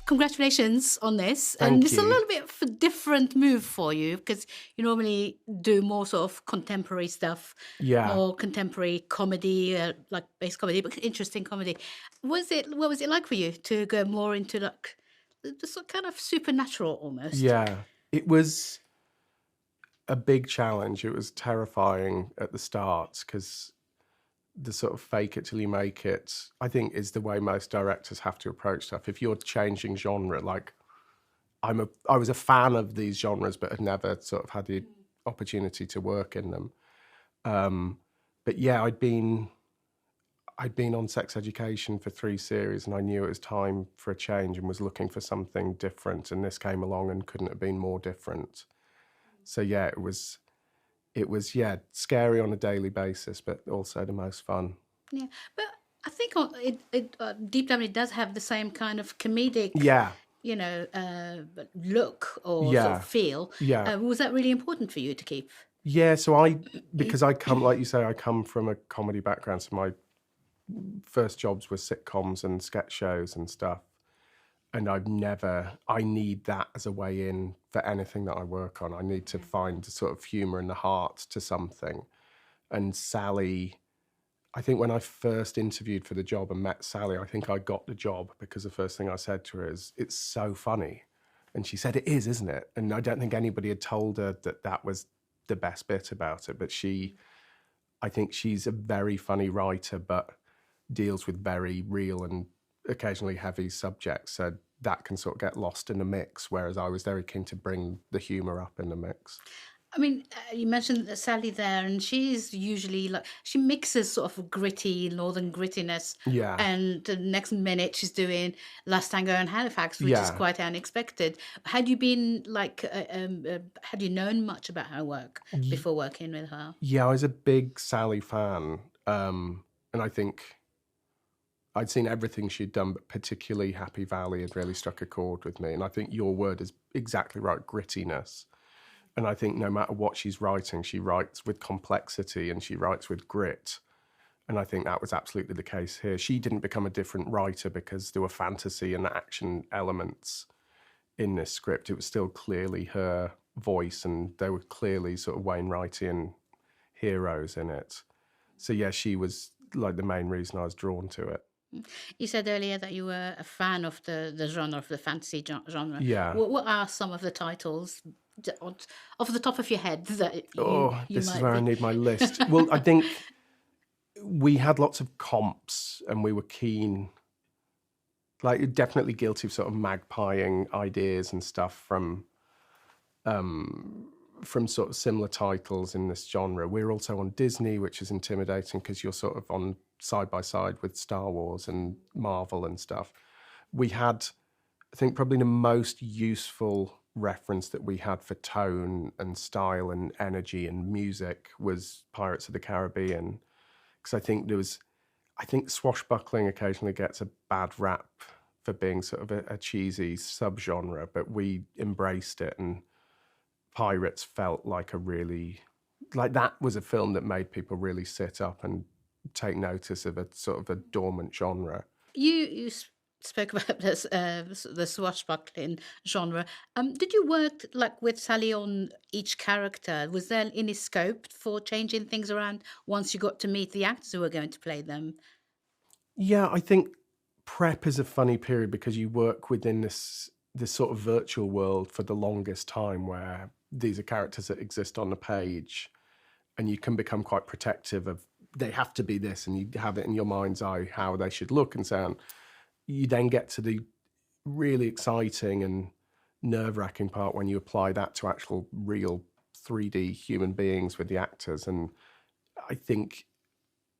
congratulations on this. Thank and it's you. a little bit of a different move for you because you normally do more sort of contemporary stuff, more contemporary comedy, like base comedy, but interesting comedy. What was it like for you to go more into like the sort of kind of supernatural almost? Yeah, it was a big challenge. It was terrifying at the start because the sort of fake it till you make it, I think, is the way most directors have to approach stuff. If you're changing genre, like I was a fan of these genres, but had never sort of had the opportunity to work in them. But yeah, I'd been on Sex Education for 3 series, and I knew it was time for a change and was looking for something different. And this came along and couldn't have been more different. So yeah, it was scary on a daily basis, but also the most fun. Yeah, but I think Deep Down it does have the same kind of comedic, look or sort of feel. Yeah. Was that really important for you to keep? Yeah, so because I come, like you say, I come from a comedy background, so my first jobs were sitcoms and sketch shows and stuff. And I need that as a way in for anything that I work on. I need to find a sort of humour in the heart to something. And Sally, I think when I first interviewed for the job and met Sally, I think I got the job because the first thing I said to her is, "It's so funny." And she said, "It is, isn't it?" And I don't think anybody had told her that was the best bit about it. But I think she's a very funny writer, but deals with very real and occasionally heavy subjects, so that can sort of get lost in the mix, whereas I was very keen to bring the humour up in the mix. I mean, you mentioned Sally there, and she's usually she mixes sort of gritty northern grittiness, and the next minute she's doing Last Tango in Halifax, which is quite unexpected. Had you been had you known much about her work before working with her? Yeah, I was a big Sally fan, and I think I'd seen everything she'd done, but particularly Happy Valley had really struck a chord with me. And I think your word is exactly right, grittiness. And I think no matter what she's writing, she writes with complexity and she writes with grit. And I think that was absolutely the case here. She didn't become a different writer because there were fantasy and action elements in this script. It was still clearly her voice, and there were clearly sort of Wainwrightian heroes in it. So yeah, she was like the main reason I was drawn to it. You said earlier that you were a fan of the genre, of the fantasy genre. Yeah. What are some of the titles off the top of your head that this is where I need my list. Well, I think we had lots of comps and we were keen, like definitely guilty of sort of magpieing ideas and stuff from sort of similar titles in this genre. We're also on Disney, which is intimidating because you're sort of on side by side with Star Wars and Marvel and stuff. We had, I think, probably the most useful reference that we had for tone and style and energy and music was Pirates of the Caribbean, because I think swashbuckling occasionally gets a bad rap for being sort of a cheesy subgenre, but we embraced it, and Pirates felt like that was a film that made people really sit up and take notice of a sort of a dormant genre. You spoke about this, the swashbuckling genre. Did you work with Sally on each character? Was there any scope for changing things around once you got to meet the actors who were going to play them? Yeah, I think prep is a funny period because you work within this sort of virtual world for the longest time, where these are characters that exist on the page, and you can become quite protective of, they have to be this, and you have it in your mind's eye how they should look and sound. You then get to the really exciting and nerve-wracking part when you apply that to actual real 3D human beings with the actors. And I think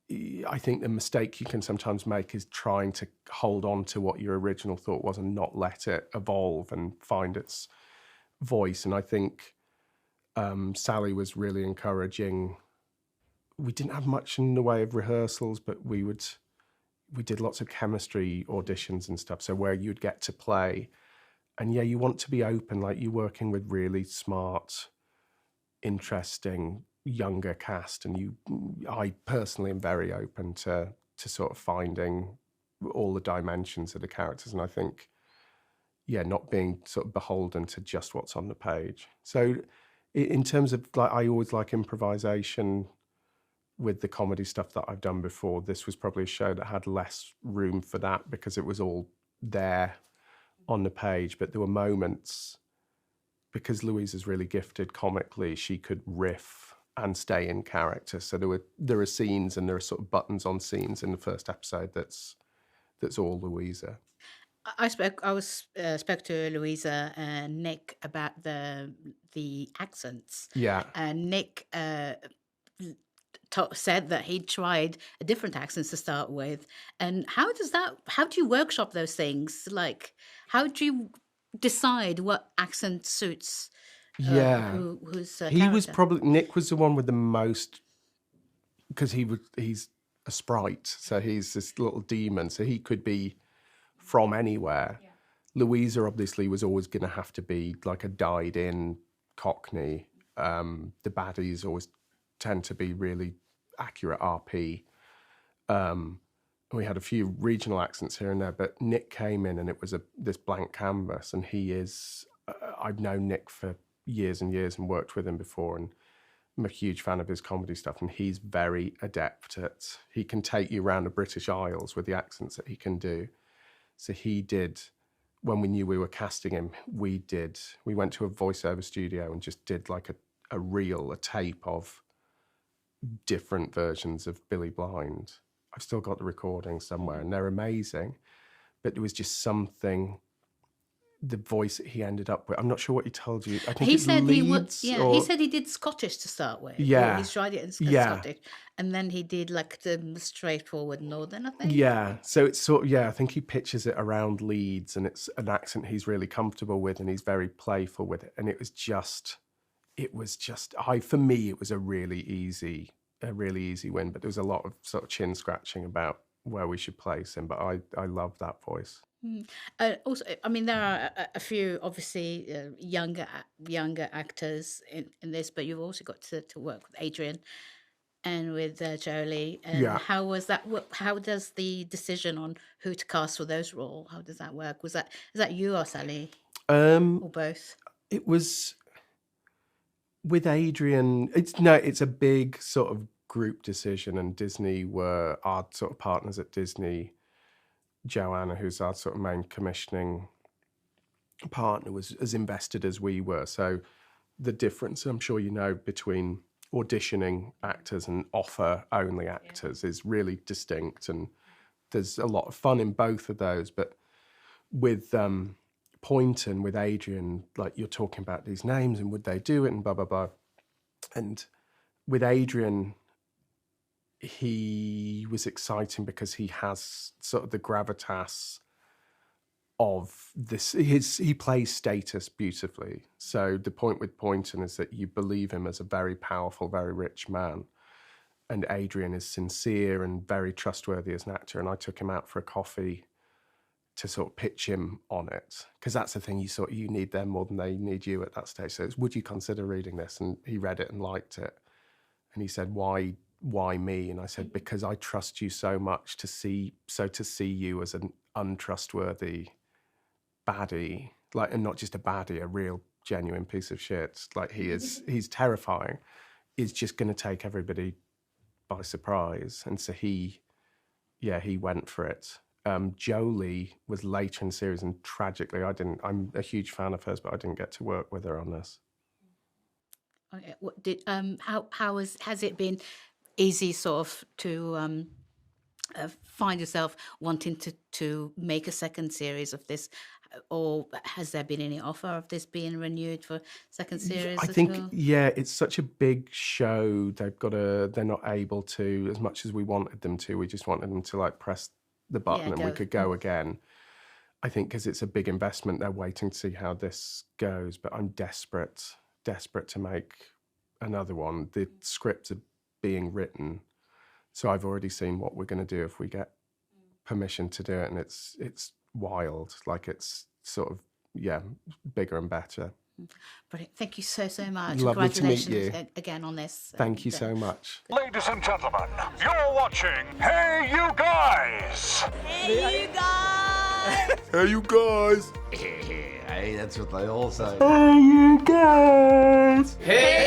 the mistake you can sometimes make is trying to hold on to what your original thought was and not let it evolve and find its voice. And I think Sally was really encouraging. We didn't have much in the way of rehearsals, but we did lots of chemistry auditions and stuff, so where you'd get to play. And yeah, you want to be open, like you're working with really smart, interesting, younger cast, and I personally am very open to sort of finding all the dimensions of the characters. And I think, not being sort of beholden to just what's on the page. So in terms of, like, I always like improvisation with the comedy stuff that I've done before. This was probably a show that had less room for that because it was all there on the page. But there were moments, because Louisa's really gifted comically, she could riff and stay in character. So there are scenes, and there are sort of buttons on scenes in the first episode that's all Louisa. I spoke to Louisa and Nick about the accents. Yeah. And Nick said that he tried a different accents to start with. And how do you workshop those things? Like, how do you decide what accent suits whose character? Nick was the one with the most, because he's a sprite, so he's this little demon, so he could be from anywhere. Yeah. Louisa obviously was always going to have to be like a dyed-in Cockney. The baddies always tend to be really accurate RP. We had a few regional accents here and there, but Nick came in and it was this blank canvas, and he is... I've known Nick for years and years and worked with him before, and I'm a huge fan of his comedy stuff, and he's very adept at... He can take you around the British Isles with the accents that he can do. So he did, when we knew we were casting him, we went to a voiceover studio and just did like a tape of different versions of Billy Blind. I've still got the recording somewhere, and they're amazing. But there was just something, the voice that he ended up with. I'm not sure what he told you. I think he said he said he did Scottish to start with. Yeah. He tried it in Scottish. And then he did like the straightforward Northern, I think. Yeah. So it's I think he pitches it around Leeds, and it's an accent he's really comfortable with, and he's very playful with it. And it was just, for me, it was a really easy win, but there was a lot of sort of chin scratching about where we should place him, but I love that voice. Also, I mean, there are a few obviously younger actors in this, but you've also got to work with Adrian and with Jolie. And how was that? How does the decision on who to cast for those roles? How does that work? Is that you or Sally, or both? It was with Adrian. It's a big sort of group decision, and Disney were our sort of partners at Disney. Joanna, who's our sort of main commissioning partner, was as invested as we were. So the difference, I'm sure you know, between auditioning actors and offer-only actors is really distinct, and there's a lot of fun in both of those. But with Poynton, with Adrian, like, you're talking about these names and would they do it and blah, blah, blah. And with Adrian, he was exciting because he has sort of the gravitas of this. He plays status beautifully. So the point with Poynton is that you believe him as a very powerful, very rich man. And Adrian is sincere and very trustworthy as an actor. And I took him out for a coffee to sort of pitch him on it. Because that's the thing, you need them more than they need you at that stage. So it's, would you consider reading this? And he read it and liked it. And he said, why me? And I said, because I trust you so much to see you as an untrustworthy baddie, like, and not just a baddie, a real genuine piece of shit, like he's terrifying, is just going to take everybody by surprise. And so he went for it. Jolie was later in the series, and tragically I'm a huge fan of hers, but I didn't get to work with her on this. Okay. What did has it been easy sort of to find yourself wanting to make a second series of this, or has there been any offer of this being renewed for second series? I think it's such a big show. They're not able to, as much as we wanted them to. We just wanted them to like press the button and we could go again. I think because it's a big investment, they're waiting to see how this goes. But I'm desperate to make another one. The scripts are being written, so I've already seen what we're going to do if we get permission to do it, and it's wild. Like, it's sort of bigger and better. Brilliant. Thank you so much. Lovely to meet you again on this. Thank you so much. Ladies and gentlemen, you're watching Hey You Guys! Hey You Guys! Hey, you guys. Hey, that's what they all say. Hey, you guys. Hey!